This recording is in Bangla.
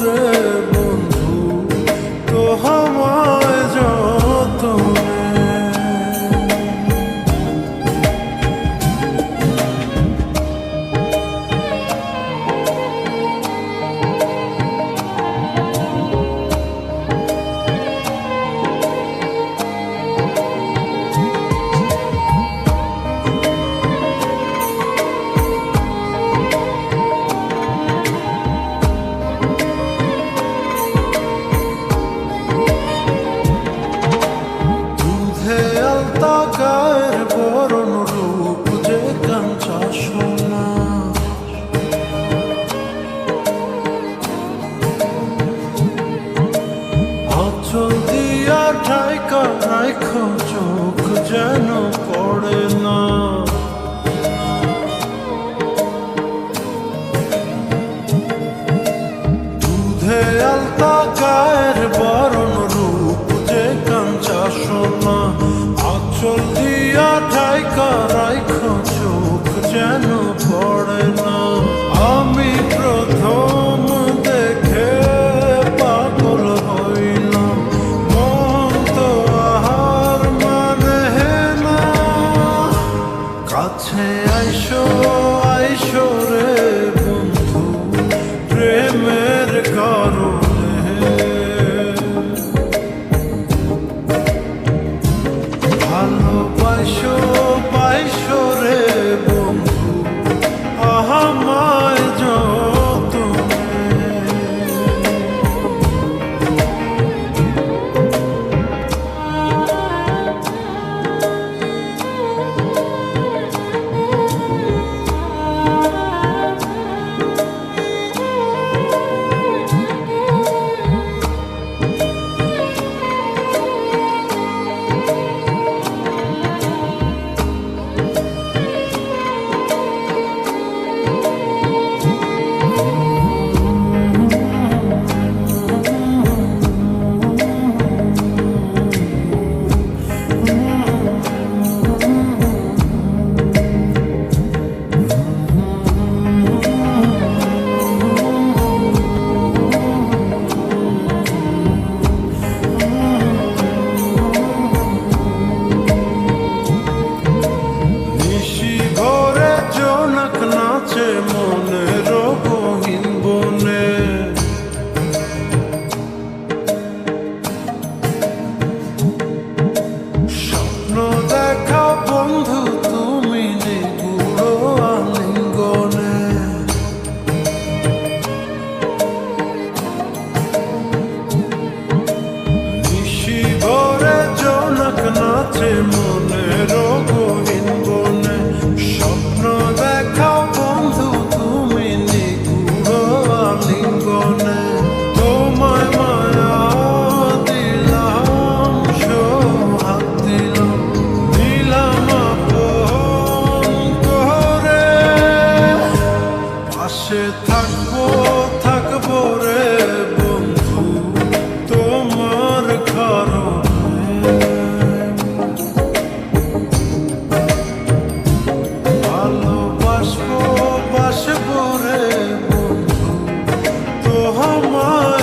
রে বন্ধু তোমায় যতনে। গায়ের বরণ রূপ যে কাঞ্চা সোনা, আঁচল দিয়া ঢাকা রাখো চোখ যেন পড়ে না। দুধে আলতা গায়ের বরণ রূপ যে কাঞ্চা সোনা, আঁচল দিয়া ঢাকা রাখো চোখ যেন পড়ে না। আমি প্রথম দেখে পাগল হইলাম, মন তো আহার মানে না। কাছে আইসো আইসো রে বন্ধু প্রেমের কারণে, ভালোবাসো পাইসো রে বন্ধু আমায় যতনে। নাচে মনের গহীন বনে, স্বপ্ন দেখা বন্ধু তুমি নিগুড় আলিঙ্গনে। নিশি ভরে জোনাক নাচে মনের গহীন বনে, স্বপ্ন দেখা বন্ধু তুমি নিগুড় আলিঙ্গনে। তোমায় মায়া দিলাম সোহাগ দিলাম, দিলাম আপন করে। পাশে থাকবো থাকবো রে বন্ধু তোমার কারণে, ভালোবাসবো বাসবো রে বন্ধু তোমার